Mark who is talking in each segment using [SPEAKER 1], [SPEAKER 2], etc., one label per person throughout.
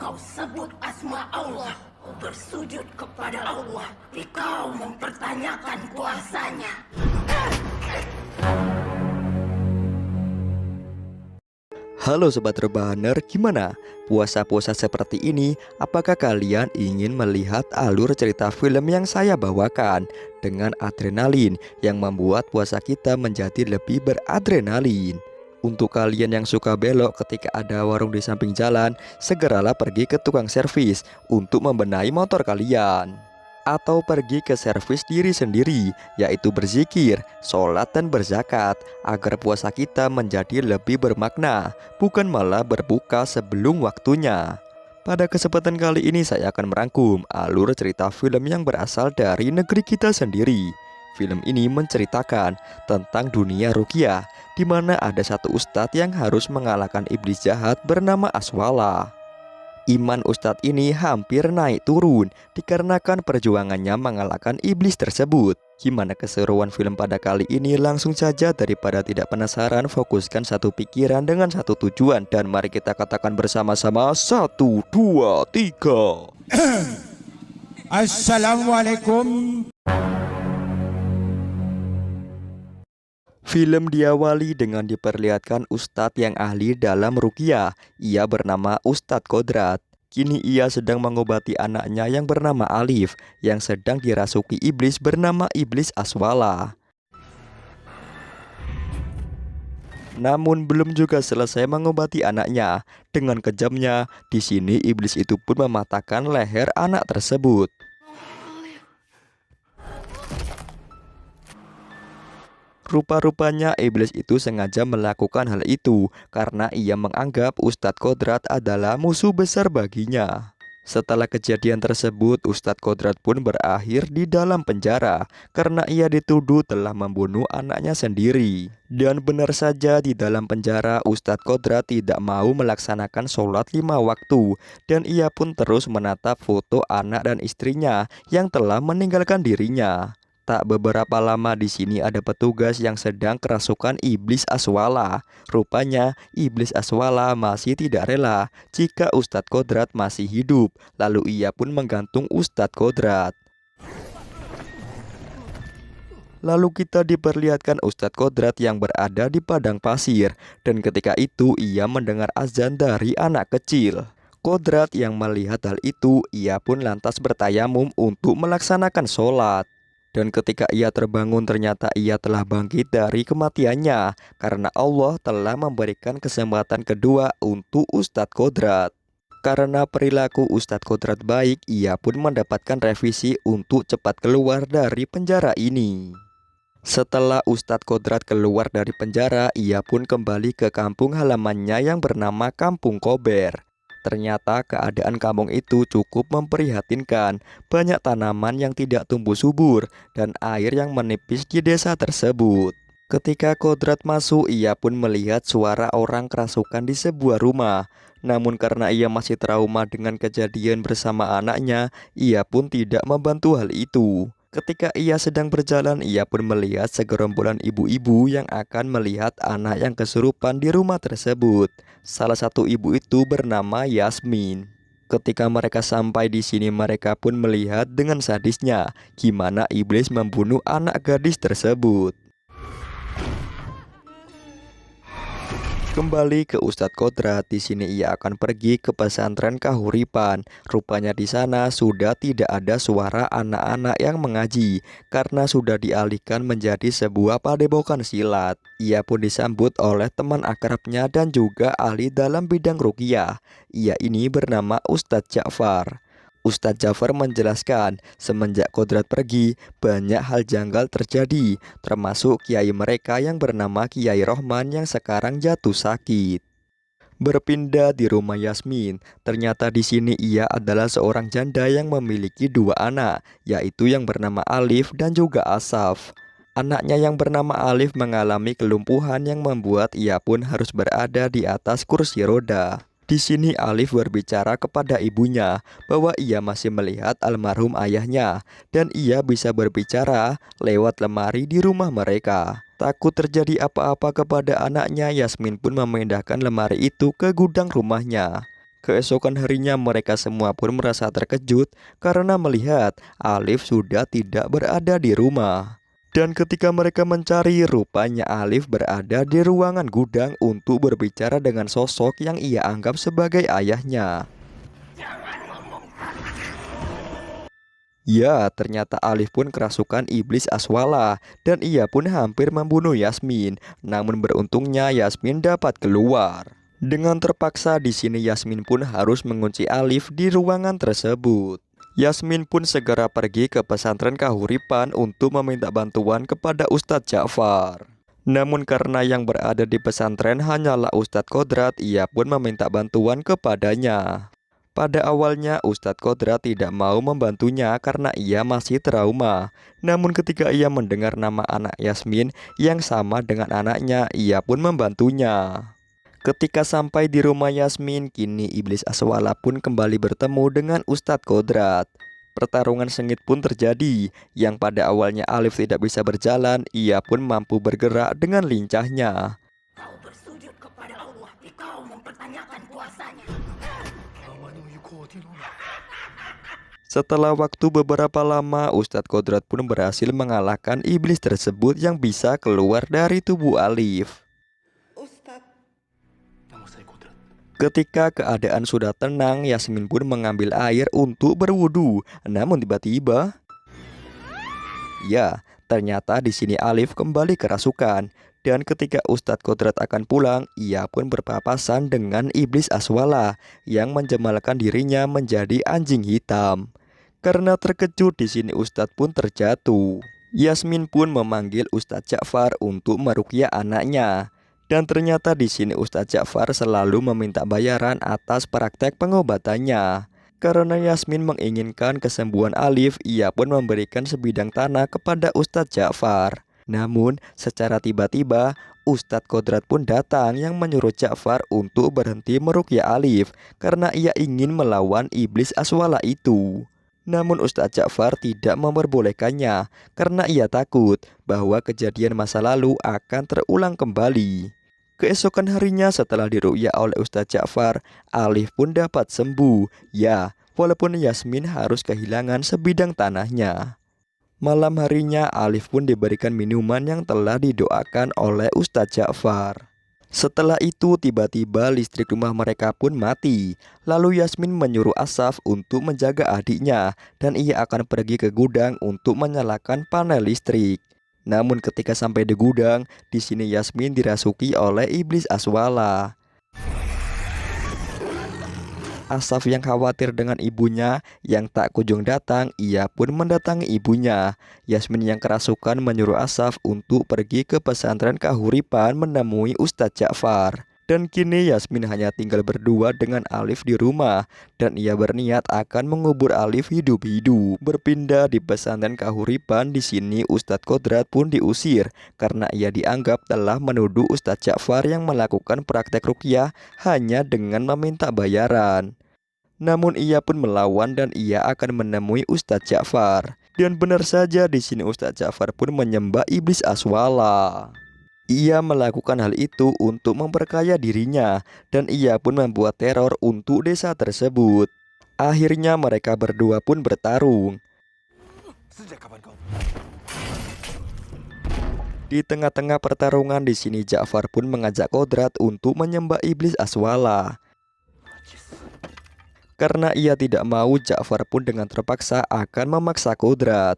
[SPEAKER 1] Kau sebut asma Allah, kau bersujud kepada Allah, tapi kau mempertanyakan kuasanya.
[SPEAKER 2] Halo Sobat Rebahaner, gimana? Puasa-puasa seperti ini, apakah kalian ingin melihat alur cerita film yang saya bawakan dengan adrenalin yang membuat puasa kita menjadi lebih beradrenalin? Untuk kalian yang suka belok ketika ada warung di samping jalan, segeralah pergi ke tukang servis untuk membenahi motor kalian. Atau pergi ke servis diri sendiri, yaitu berzikir, sholat dan berzakat, agar puasa kita menjadi lebih bermakna, bukan malah berbuka sebelum waktunya. Pada kesempatan kali ini saya akan merangkum alur cerita film yang berasal dari negeri kita sendiri. Film ini menceritakan tentang dunia ruqyah, di mana ada satu ustadz yang harus mengalahkan iblis jahat bernama Aswala. Iman ustadz ini hampir naik turun dikarenakan perjuangannya mengalahkan iblis tersebut. Gimana keseruan film pada kali ini? Langsung saja, daripada tidak penasaran, fokuskan satu pikiran dengan satu tujuan. Dan mari kita katakan bersama-sama, 1, 2, 3.
[SPEAKER 3] Assalamualaikum.
[SPEAKER 2] Film diawali dengan diperlihatkan ustadz yang ahli dalam ruqyah. Ia bernama Ustadz Kodrat. Kini ia sedang mengobati anaknya yang bernama Alif, yang sedang dirasuki iblis bernama Iblis Aswala. Namun belum juga selesai mengobati anaknya, dengan kejamnya di sini iblis itu pun mematahkan leher anak tersebut. Rupa-rupanya iblis itu sengaja melakukan hal itu karena ia menganggap Ustadz Kodrat adalah musuh besar baginya. Setelah kejadian tersebut, Ustadz Kodrat pun berakhir di dalam penjara karena ia dituduh telah membunuh anaknya sendiri. Dan benar saja, di dalam penjara Ustadz Kodrat tidak mau melaksanakan sholat 5 waktu, dan ia pun terus menatap foto anak dan istrinya yang telah meninggalkan dirinya. Tak beberapa lama di sini ada petugas yang sedang kerasukan iblis Aswala. Rupanya iblis Aswala masih tidak rela jika Ustadz Kodrat masih hidup. Lalu ia pun menggantung Ustadz Kodrat. Lalu kita diperlihatkan Ustadz Kodrat yang berada di padang pasir, dan ketika itu ia mendengar azan dari anak kecil. Kodrat yang melihat hal itu, ia pun lantas bertayamum untuk melaksanakan sholat. Dan ketika ia terbangun, ternyata ia telah bangkit dari kematiannya karena Allah telah memberikan kesempatan kedua untuk Ustadz Kodrat. Karena perilaku Ustadz Kodrat baik, ia pun mendapatkan revisi untuk cepat keluar dari penjara ini. Setelah Ustadz Kodrat keluar dari penjara, ia pun kembali ke kampung halamannya yang bernama Kampung Kober. Ternyata keadaan kampung itu cukup memprihatinkan. Banyak tanaman yang tidak tumbuh subur dan air yang menipis di desa tersebut. Ketika Kodrat masuk, ia pun melihat suara orang kerasukan di sebuah rumah. Namun karena ia masih trauma dengan kejadian bersama anaknya, ia pun tidak membantu hal itu. Ketika ia sedang berjalan, ia pun melihat segerombolan ibu-ibu yang akan melihat anak yang kesurupan di rumah tersebut. Salah satu ibu itu bernama Yasmin. Ketika mereka sampai di sini, mereka pun melihat dengan sadisnya gimana iblis membunuh anak gadis tersebut. Kembali ke Ustadz Kodrat, di sini ia akan pergi ke pesantren Kahuripan. Rupanya di sana sudah tidak ada suara anak-anak yang mengaji karena sudah dialihkan menjadi sebuah padepokan silat. Ia pun disambut oleh teman akrabnya dan juga ahli dalam bidang ruqyah. Ia ini bernama Ustadz Ja'far. Ustadz Ja'far menjelaskan, semenjak Kodrat pergi, banyak hal janggal terjadi, termasuk kiai mereka yang bernama Kiai Rohman yang sekarang jatuh sakit. Berpindah di rumah Yasmin, ternyata di sini ia adalah seorang janda yang memiliki 2 anak, yaitu yang bernama Alif dan juga Asaf. Anaknya yang bernama Alif mengalami kelumpuhan yang membuat ia pun harus berada di atas kursi roda. Di sini Alif berbicara kepada ibunya bahwa ia masih melihat almarhum ayahnya dan ia bisa berbicara lewat lemari di rumah mereka. Takut terjadi apa-apa kepada anaknya, Yasmin pun memindahkan lemari itu ke gudang rumahnya. Keesokan harinya mereka semua pun merasa terkejut karena melihat Alif sudah tidak berada di rumah. Dan ketika mereka mencari, rupanya Alif berada di ruangan gudang untuk berbicara dengan sosok yang ia anggap sebagai ayahnya. Ya, ternyata Alif pun kerasukan iblis Aswala dan ia pun hampir membunuh Yasmin. Namun beruntungnya Yasmin dapat keluar. Dengan terpaksa di sini Yasmin pun harus mengunci Alif di ruangan tersebut. Yasmin pun segera pergi ke pesantren Kahuripan untuk meminta bantuan kepada Ustadz Ja'far. Namun karena yang berada di pesantren hanyalah Ustadz Kodrat, ia pun meminta bantuan kepadanya. Pada awalnya Ustadz Kodrat tidak mau membantunya karena ia masih trauma. Namun ketika ia mendengar nama anak Yasmin yang sama dengan anaknya, ia pun membantunya. Ketika sampai di rumah Yasmin, kini iblis Aswala pun kembali bertemu dengan Ustadz Kodrat. Pertarungan sengit pun terjadi, yang pada awalnya Alif tidak bisa berjalan, ia pun mampu bergerak dengan lincahnya.
[SPEAKER 1] Kau bersujud kepada Allah, kau mempertanyakan kuasanya.
[SPEAKER 2] Setelah waktu beberapa lama, Ustadz Kodrat pun berhasil mengalahkan iblis tersebut yang bisa keluar dari tubuh Alif. Ketika keadaan sudah tenang, Yasmin pun mengambil air untuk berwudu. Namun tiba-tiba, ya, ternyata di sini Alif kembali kerasukan. Dan ketika Ustadz Kodrat akan pulang, ia pun berpapasan dengan iblis Aswala yang menjemalkan dirinya menjadi anjing hitam. Karena terkejut di sini Ustadz pun terjatuh. Yasmin pun memanggil Ustadz Ja'far untuk meruqyah anaknya. Dan ternyata di sini Ustadz Ja'far selalu meminta bayaran atas praktek pengobatannya. Karena Yasmin menginginkan kesembuhan Alif, ia pun memberikan sebidang tanah kepada Ustadz Ja'far. Namun secara tiba-tiba Ustadz Kodrat pun datang yang menyuruh Ja'far untuk berhenti meruqyah Alif karena ia ingin melawan iblis Aswala itu. Namun Ustadz Ja'far tidak memperbolehkannya karena ia takut bahwa kejadian masa lalu akan terulang kembali. Keesokan harinya setelah diruqyah oleh Ustadz Ja'far, Alif pun dapat sembuh. Ya, walaupun Yasmin harus kehilangan sebidang tanahnya. Malam harinya Alif pun diberikan minuman yang telah didoakan oleh Ustadz Ja'far. Setelah itu tiba-tiba listrik rumah mereka pun mati. Lalu Yasmin menyuruh Asaf untuk menjaga adiknya dan ia akan pergi ke gudang untuk menyalakan panel listrik. Namun ketika sampai di gudang, di sini Yasmin dirasuki oleh iblis Aswala. Asaf yang khawatir dengan ibunya yang tak kunjung datang, ia pun mendatangi ibunya. Yasmin yang kerasukan menyuruh Asaf untuk pergi ke pesantren Kahuripan menemui Ustadz Ja'far. Dan kini Yasmin hanya tinggal berdua dengan Alif di rumah dan ia berniat akan mengubur Alif hidup-hidup. Berpindah di pesantren Kahuripan, di sini Ustadz Kodrat pun diusir karena ia dianggap telah menuduh Ustadz Ja'far yang melakukan praktek ruqyah hanya dengan meminta bayaran. Namun ia pun melawan dan ia akan menemui Ustadz Ja'far. Dan benar saja di sini Ustadz Ja'far pun menyembah iblis Aswala. Ia melakukan hal itu untuk memperkaya dirinya dan ia pun membuat teror untuk desa tersebut. Akhirnya mereka berdua pun bertarung. Di tengah-tengah pertarungan di sini Ja'far pun mengajak Kodrat untuk menyembah iblis Aswala. Karena ia tidak mau, Ja'far pun dengan terpaksa akan memaksa Kodrat.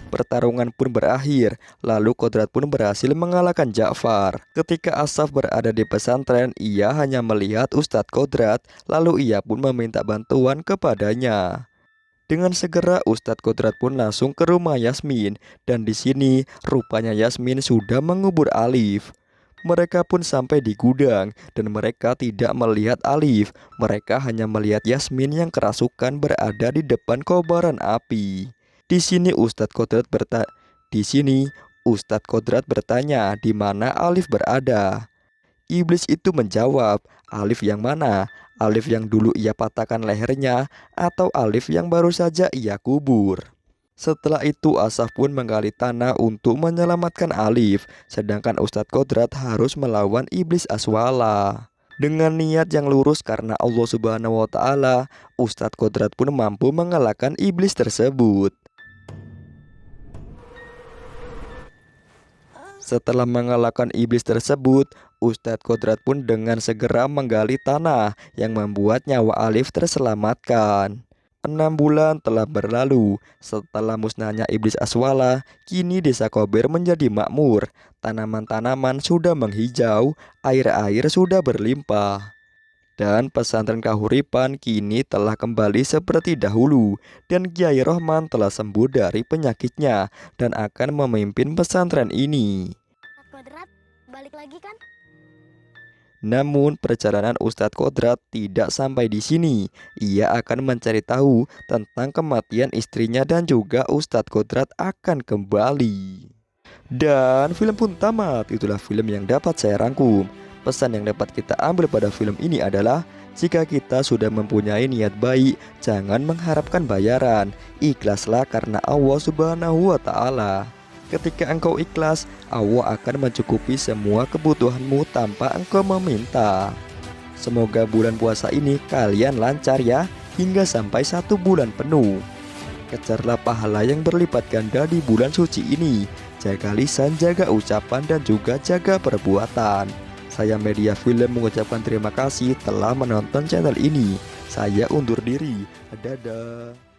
[SPEAKER 2] Pertarungan pun berakhir, lalu Kodrat pun berhasil mengalahkan Ja'far. Ketika Asaf berada di pesantren, ia hanya melihat Ustadz Kodrat, lalu ia pun meminta bantuan kepadanya. Dengan segera Ustadz Kodrat pun langsung ke rumah Yasmin, dan di sini rupanya Yasmin sudah mengubur Alif. Mereka pun sampai di gudang dan mereka tidak melihat Alif. Mereka hanya melihat Yasmin yang kerasukan berada di depan kobaran api. Di sini Ustadz Kodrat bertanya di mana Alif berada. Iblis itu menjawab, Alif yang mana? Alif yang dulu ia patahkan lehernya atau Alif yang baru saja ia kubur? Setelah itu Asaf pun menggali tanah untuk menyelamatkan Alif, sedangkan Ustadz Kodrat harus melawan iblis Aswala. Dengan niat yang lurus karena Allah Subhanahu wa Ta'ala, Ustadz Kodrat pun mampu mengalahkan iblis tersebut. Setelah mengalahkan iblis tersebut, Ustadz Kodrat pun dengan segera menggali tanah yang membuat nyawa Alif terselamatkan. 6 bulan telah berlalu. Setelah musnahnya iblis Aswala, kini desa Kober menjadi makmur. Tanaman-tanaman sudah menghijau, air-air sudah berlimpah. Dan pesantren Kahuripan kini telah kembali seperti dahulu. Dan Kiai Rohman telah sembuh dari penyakitnya dan akan memimpin pesantren ini.
[SPEAKER 3] Kodrat, balik lagi kan?
[SPEAKER 2] Namun perjalanan Ustadz Kodrat tidak sampai di sini. Ia akan mencari tahu tentang kematian istrinya dan juga Ustadz Kodrat akan kembali. Dan film pun tamat. Itulah film yang dapat saya rangkum. Pesan yang dapat kita ambil pada film ini adalah jika kita sudah mempunyai niat baik, jangan mengharapkan bayaran. Ikhlaslah karena Allah Subhanahu wa Ta'ala. Ketika engkau ikhlas, Allah akan mencukupi semua kebutuhanmu tanpa engkau meminta. Semoga bulan puasa ini kalian lancar ya, hingga sampai 1 bulan penuh. Kejarlah pahala yang berlipat ganda di bulan suci ini. Jaga lisan, jaga ucapan, dan juga jaga perbuatan. Saya Media Film mengucapkan terima kasih telah menonton channel ini. Saya undur diri. Dadah.